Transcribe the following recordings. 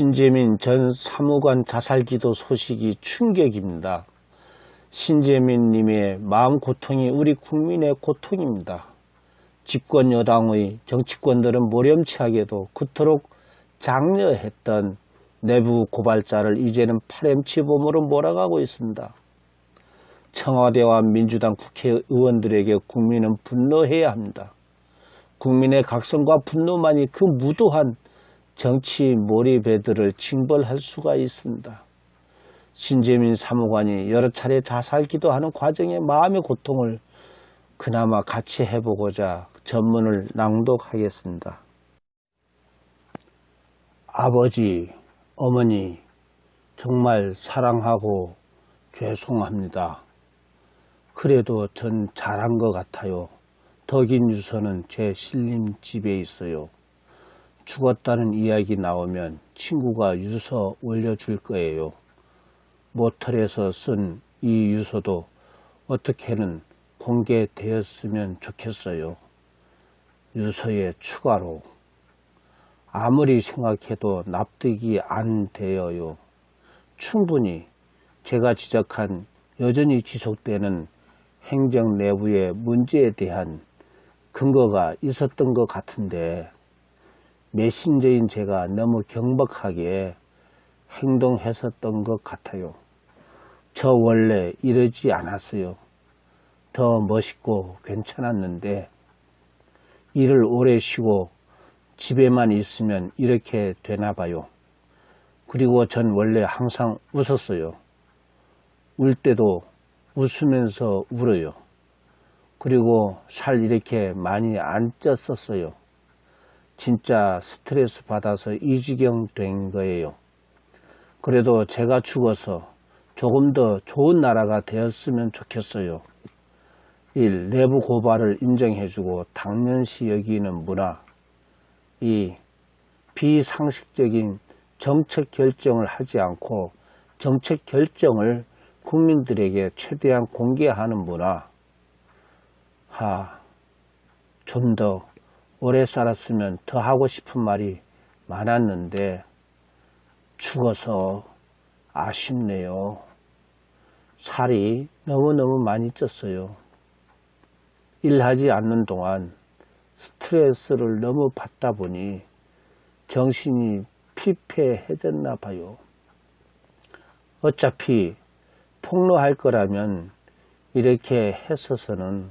신재민 전 사무관 자살기도 소식이 충격입니다. 신재민 님의 마음 고통이 우리 국민의 고통입니다. 집권 여당의 정치권들은 모렴치하게도 그토록 장려했던 내부 고발자를 이제는 파렴치범으로 몰아가고 있습니다. 청와대와 민주당 국회의원들에게 국민은 분노해야 합니다. 국민의 각성과 분노만이 그 무도한 정치 몰입애들을 징벌할 수가 있습니다. 신재민 사무관이 여러 차례 자살 기도하는 과정의 마음의 고통을 그나마 같이 해보고자 전문을 낭독하겠습니다. 아버지, 어머니, 정말 사랑하고 죄송합니다. 그래도 전 잘한 것 같아요. 덕인 유서는 제 신림 집에 있어요. 죽었다는 이야기 나오면 친구가 유서 올려줄 거예요. 모텔에서 쓴 이 유서도 어떻게는 공개되었으면 좋겠어요. 유서에 추가로 아무리 생각해도 납득이 안 되어요. 충분히 제가 지적한 여전히 지속되는 행정 내부의 문제에 대한 근거가 있었던 것 같은데 메신저인 제가 너무 경박하게 행동했었던 것 같아요. 저 원래 이러지 않았어요. 더 멋있고 괜찮았는데 일을 오래 쉬고 집에만 있으면 이렇게 되나 봐요. 그리고 전 원래 항상 웃었어요. 울 때도 웃으면서 울어요. 그리고 살 이렇게 많이 안 쪘었어요. 진짜 스트레스 받아서 이 지경 된 거예요. 그래도 제가 죽어서 조금 더 좋은 나라가 되었으면 좋겠어요. 1. 내부 고발을 인정해주고 당연시 여기는 문화. 2. 비상식적인 정책 결정을 하지 않고 정책 결정을 국민들에게 최대한 공개하는 문화. 좀 더 오래 살았으면 더 하고 싶은 말이 많았는데 죽어서 아쉽네요. 살이 너무너무 많이 쪘어요. 일하지 않는 동안 스트레스를 너무 받다 보니 정신이 피폐해졌나 봐요. 어차피 폭로할 거라면 이렇게 했어서는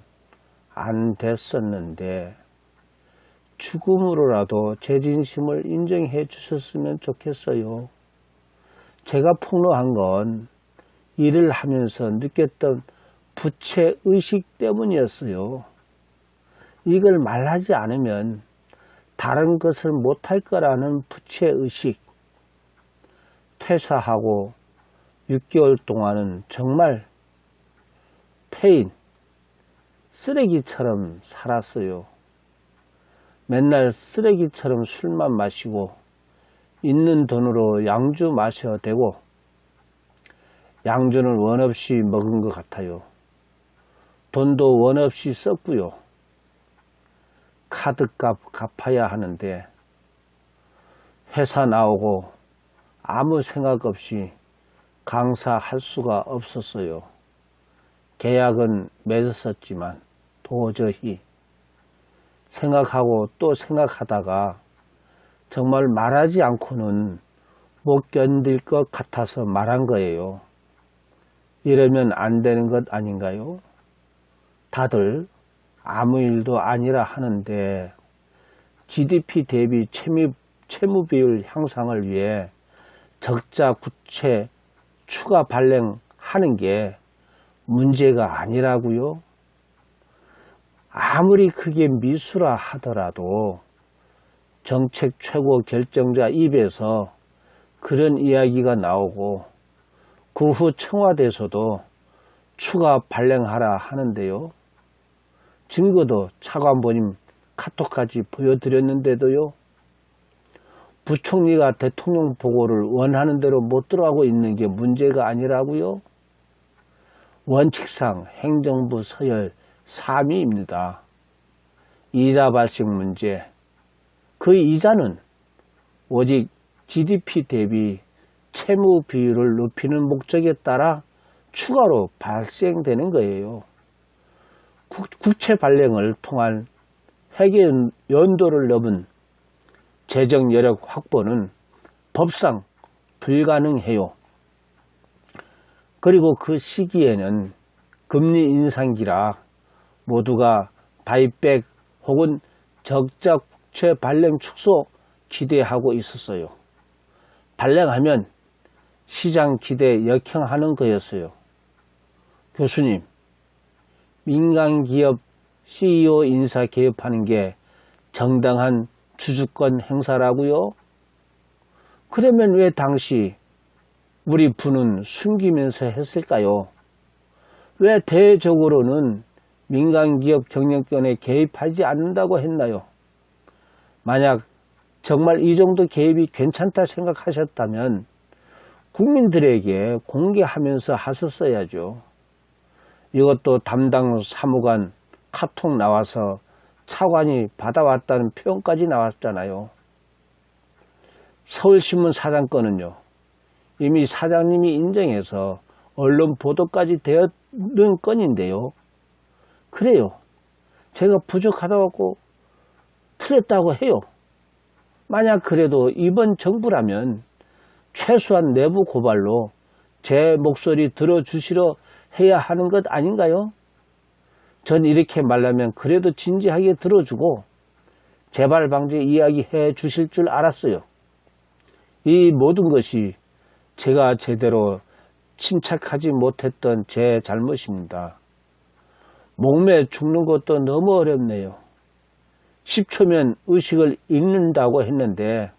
안 됐었는데 죽음으로라도 제 진심을 인정해 주셨으면 좋겠어요. 제가 폭로한 건 일을 하면서 느꼈던 부채의식 때문이었어요. 이걸 말하지 않으면 다른 것을 못할 거라는 부채의식. 퇴사하고 6개월 동안은 정말 쓰레기처럼 살았어요. 맨날 쓰레기처럼 술만 마시고 있는 돈으로 양주 마셔야 되고 양주는 원 없이 먹은 것 같아요. 돈도 원 없이 썼고요. 카드값 갚아야 하는데 회사 나오고 아무 생각 없이 강사할 수가 없었어요. 계약은 맺었었지만 도저히 생각하고 또 생각하다가 정말 말하지 않고는 못 견딜 것 같아서 말한 거예요. 이러면 안 되는 것 아닌가요? 다들 아무 일도 아니라 하는데 GDP 대비 채무 비율 향상을 위해 적자 부채 추가 발행하는 게 문제가 아니라고요? 아무리 그게 미수라 하더라도 정책 최고 결정자 입에서 그런 이야기가 나오고 그 후 청와대에서도 추가 발행하라 하는데요. 증거도 차관보님 카톡까지 보여드렸는데도요. 부총리가 대통령 보고를 원하는 대로 못 들어가고 있는 게 문제가 아니라고요. 원칙상 행정부 서열 3위입니다. 이자 발생 문제. 그 이자는 오직 GDP 대비 채무 비율을 높이는 목적에 따라 추가로 발생되는 거예요. 국채 발행을 통한 회계 연도를 넘은 재정 여력 확보는 법상 불가능해요. 그리고 그 시기에는 금리 인상기라 모두가 바이백 혹은 적자 국채 발행 축소 기대하고 있었어요. 발행하면 시장 기대에 역행하는 거였어요. 교수님, 민간기업 CEO 인사 개입하는 게 정당한 주주권 행사라고요? 그러면 왜 당시 우리 부는 숨기면서 했을까요? 왜 대외적으로는 민간기업 경영권에 개입하지 않는다고 했나요? 만약 정말 이 정도 개입이 괜찮다 생각하셨다면 국민들에게 공개하면서 하셨어야죠. 이것도 담당 사무관 카톡 나와서 차관이 받아왔다는 표현까지 나왔잖아요. 서울신문 사장 건은요, 이미 사장님이 인정해서 언론 보도까지 되었는 건인데요. 그래요. 제가 부족하다고 틀렸다고 해요. 만약 그래도 이번 정부라면 최소한 내부 고발로 제 목소리 들어주시러 해야 하는 것 아닌가요? 전 이렇게 말하면 그래도 진지하게 들어주고 재발 방지 이야기 해 주실 줄 알았어요. 이 모든 것이 제가 제대로 침착하지 못했던 제 잘못입니다. 목매 죽는 것도 너무 어렵네요. 10초면 의식을 잃는다고 했는데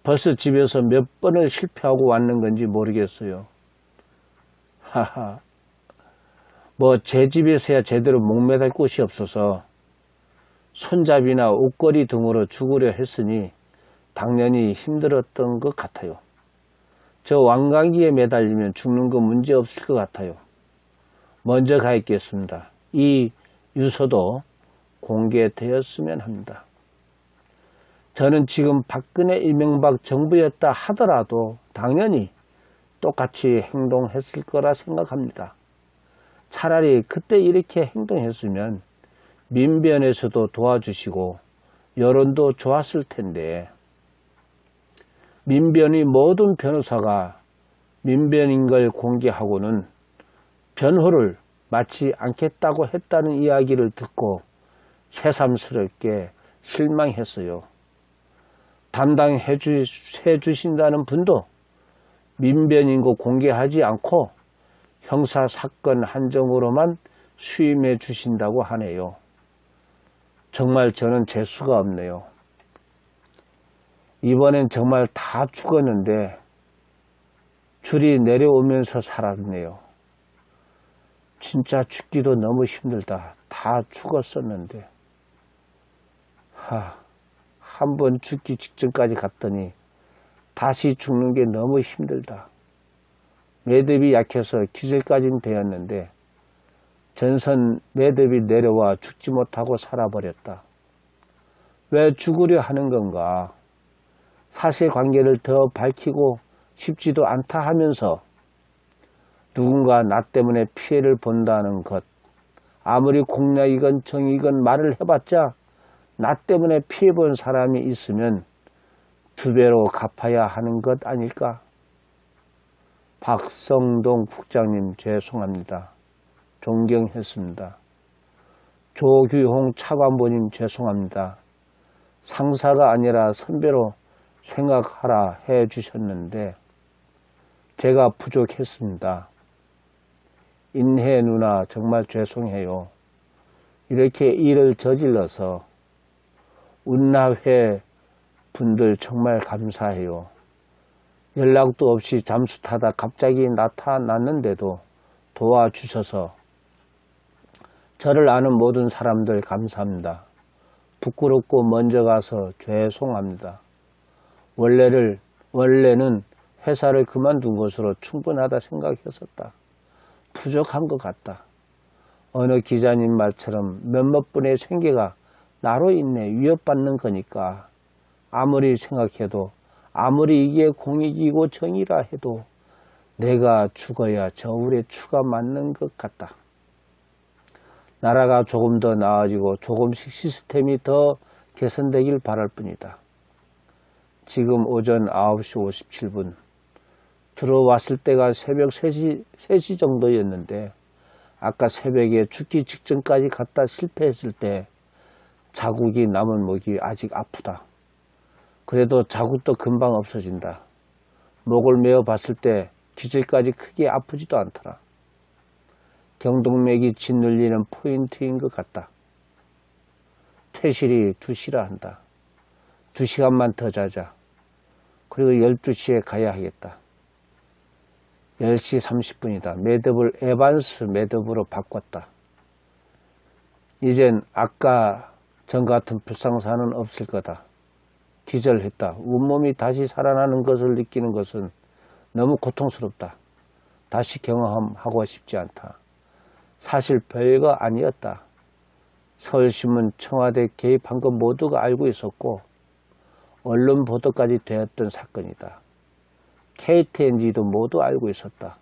벌써 집에서 몇 번을 실패하고 왔는 건지 모르겠어요. 하하. 뭐 제 집에서야 제대로 목매달 곳이 없어서 손잡이나 옷걸이 등으로 죽으려 했으니 당연히 힘들었던 것 같아요. 저 왕관기에 매달리면 죽는 거 문제 없을 것 같아요. 먼저 가 있겠습니다. 이 유서도 공개되었으면 합니다. 저는 지금 박근혜 이명박 정부였다 하더라도 당연히 똑같이 행동했을 거라 생각합니다. 차라리 그때 이렇게 행동했으면 민변에서도 도와주시고 여론도 좋았을 텐데, 민변의 모든 변호사가 민변인 걸 공개하고는 변호를 마치 않겠다고 했다는 이야기를 듣고 새삼스럽게 실망했어요. 담당해 주신다는 분도 민변인 거 공개하지 않고 형사사건 한정으로만 수임해 주신다고 하네요. 정말 저는 재수가 없네요. 이번엔 정말 다 죽었는데 줄이 내려오면서 살았네요. 진짜 죽기도 너무 힘들다. 다 죽었었는데. 한 번 죽기 직전까지 갔더니 다시 죽는 게 너무 힘들다. 매듭이 약해서 기절까지는 되었는데 전선 매듭이 내려와 죽지 못하고 살아버렸다. 왜 죽으려 하는 건가? 사실관계를 더 밝히고 싶지도 않다 하면서 누군가 나 때문에 피해를 본다는 것, 아무리 공약이건 정의건 말을 해봤자 나 때문에 피해본 사람이 있으면 2배로 갚아야 하는 것 아닐까? 박성동 국장님 죄송합니다. 존경했습니다. 조규홍 차관보님 죄송합니다. 상사가 아니라 선배로 생각하라 해 주셨는데 제가 부족했습니다. 인혜 누나 정말 죄송해요. 이렇게 일을 저질러서 운나회 분들 정말 감사해요. 연락도 없이 잠수 타다 갑자기 나타났는데도 도와주셔서 저를 아는 모든 사람들 감사합니다. 부끄럽고 먼저 가서 죄송합니다. 원래는 회사를 그만둔 것으로 충분하다 생각했었다. 부족한 것 같다. 어느 기자님 말처럼 몇몇 분의 생계가 나로 인해 위협받는 거니까 아무리 생각해도 아무리 이게 공익이고 정의라 해도 내가 죽어야 저울에 추가 맞는 것 같다. 나라가 조금 더 나아지고 조금씩 시스템이 더 개선되길 바랄 뿐이다. 지금 오전 9시 57분 들어왔을 때가 새벽 3시 정도였는데 아까 새벽에 죽기 직전까지 갔다 실패했을 때 자국이 남은 목이 아직 아프다. 그래도 자국도 금방 없어진다. 목을 메어 봤을 때 기절까지 크게 아프지도 않더라. 경동맥이 짓눌리는 포인트인 것 같다. 퇴실이 2시라 한다. 2시간만 더 자자. 그리고 12시에 가야 하겠다. 10시 30분이다. 매듭을 에반스 매듭으로 바꿨다. 이젠 아까 전 같은 불상사는 없을 거다. 기절했다. 온몸이 다시 살아나는 것을 느끼는 것은 너무 고통스럽다. 다시 경험하고 싶지 않다. 사실 별거 아니었다. 서울신문 청와대 개입한 것 모두가 알고 있었고 언론 보도까지 되었던 사건이다. KTNG도 모두 알고 있었다.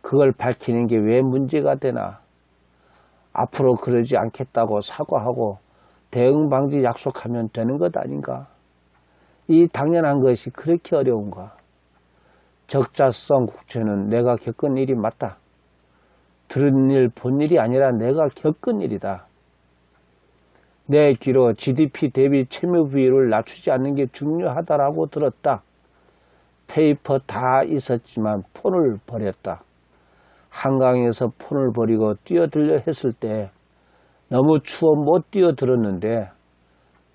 그걸 밝히는 게 왜 문제가 되나? 앞으로 그러지 않겠다고 사과하고 대응 방지 약속하면 되는 것 아닌가? 이 당연한 것이 그렇게 어려운가? 적자성 국채는 내가 겪은 일이 맞다. 들은 일, 본 일이 아니라 내가 겪은 일이다. 내 귀로 GDP 대비 채무 비율을 낮추지 않는 게 중요하다라고 들었다. 페이퍼 다 있었지만 폰을 버렸다. 한강에서 폰을 버리고 뛰어들려 했을 때 너무 추워 못 뛰어들었는데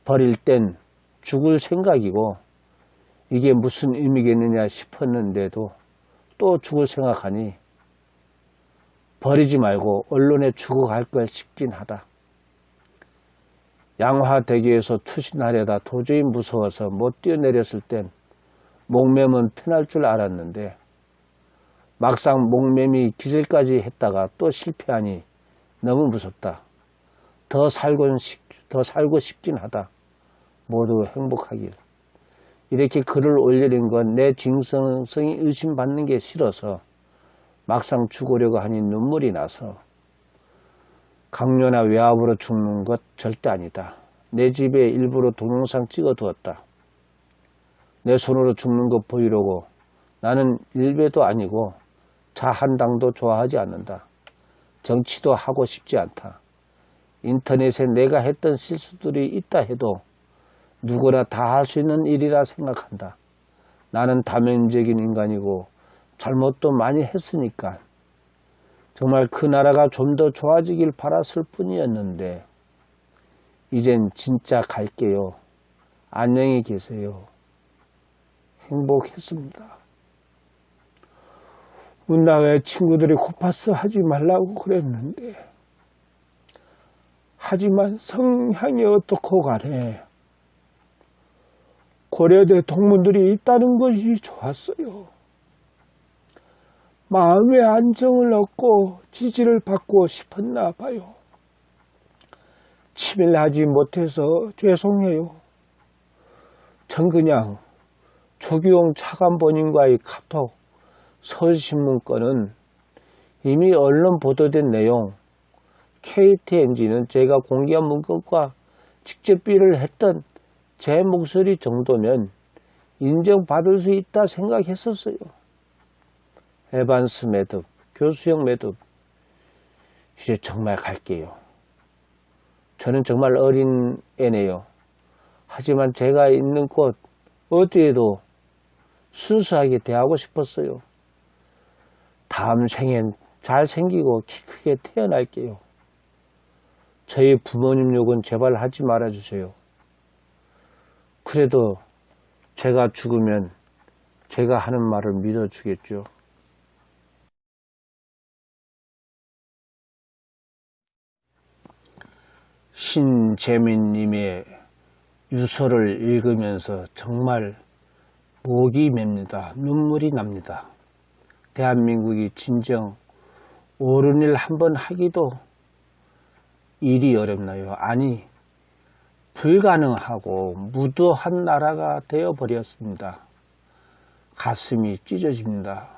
버릴 땐 죽을 생각이고 이게 무슨 의미겠느냐 싶었는데도 또 죽을 생각하니 버리지 말고 언론에 죽어갈 걸 싶긴 하다. 양화대교에서 투신하려다 도저히 무서워서 못 뛰어내렸을 땐 목매면 편할 줄 알았는데 막상 목매미 기절까지 했다가 또 실패하니 너무 무섭다. 더 살고 싶긴 하다. 모두 행복하길. 이렇게 글을 올리는 건 내 진정성이 의심받는 게 싫어서 막상 죽으려고 하니 눈물이 나서 강요나 외압으로 죽는 것 절대 아니다. 내 집에 일부러 동영상 찍어두었다. 내 손으로 죽는 것 보이려고. 나는 일베도 아니고 자한당도 좋아하지 않는다. 정치도 하고 싶지 않다. 인터넷에 내가 했던 실수들이 있다 해도 누구나 다 할 수 있는 일이라 생각한다. 나는 다면적인 인간이고 잘못도 많이 했으니까 정말 그 나라가 좀 더 좋아지길 바랐을 뿐이었는데 이젠 진짜 갈게요. 안녕히 계세요. 행복했습니다. 운나왜 친구들이 코파스 하지 말라고 그랬는데 하지만 성향이 어떻고 가래. 고려대 동문들이 있다는 것이 좋았어요. 마음의 안정을 얻고 지지를 받고 싶었나 봐요. 치밀하지 못해서 죄송해요. 전 그냥 조규용 차관본인과의 카톡 서울신문 건은 이미 언론 보도된 내용, KTNG는 제가 공개한 문건과 직접 비를 했던 제 목소리 정도면 인정받을 수 있다 생각했었어요. 에반스 매듭, 교수형 매듭, 이제 정말 갈게요. 저는 정말 어린 애네요. 하지만 제가 있는 곳 어디에도 순수하게 대하고 싶었어요. 다음 생엔 잘생기고 키 크게 태어날게요. 저희 부모님 욕은 제발 하지 말아주세요. 그래도 제가 죽으면 제가 하는 말을 믿어주겠죠. 신재민님의 유서를 읽으면서 정말 목이 맵니다. 눈물이 납니다. 대한민국이 진정 옳은 일 한번 하기도 일이 어렵나요? 아니, 불가능하고 무도한 나라가 되어버렸습니다. 가슴이 찢어집니다.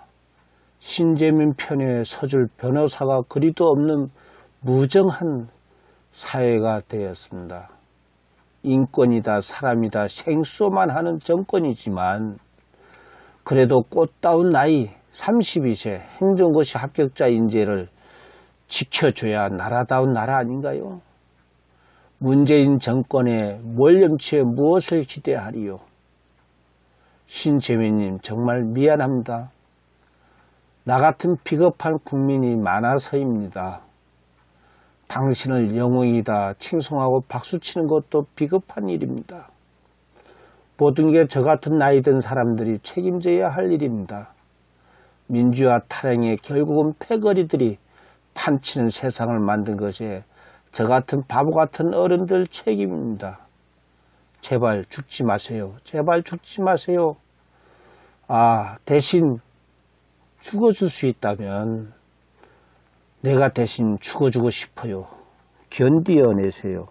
신재민 편에 서줄 변호사가 그리도 없는 무정한 사회가 되었습니다. 인권이다, 사람이다, 생소만 하는 정권이지만 그래도 꽃다운 나이 32세 행정고시 합격자 인재를 지켜줘야 나라다운 나라 아닌가요? 문재인 정권의 몰염치에 무엇을 기대하리요? 신재민님 정말 미안합니다. 나 같은 비겁한 국민이 많아서입니다. 당신을 영웅이다 칭송하고 박수치는 것도 비겁한 일입니다. 모든 게 저 같은 나이 든 사람들이 책임져야 할 일입니다. 민주화 탈행에 결국은 패거리들이 판치는 세상을 만든 것이 저 같은 바보 같은 어른들 책임입니다. 제발 죽지 마세요. 제발 죽지 마세요. 대신 죽어줄 수 있다면 내가 대신 죽어주고 싶어요. 견디어내세요.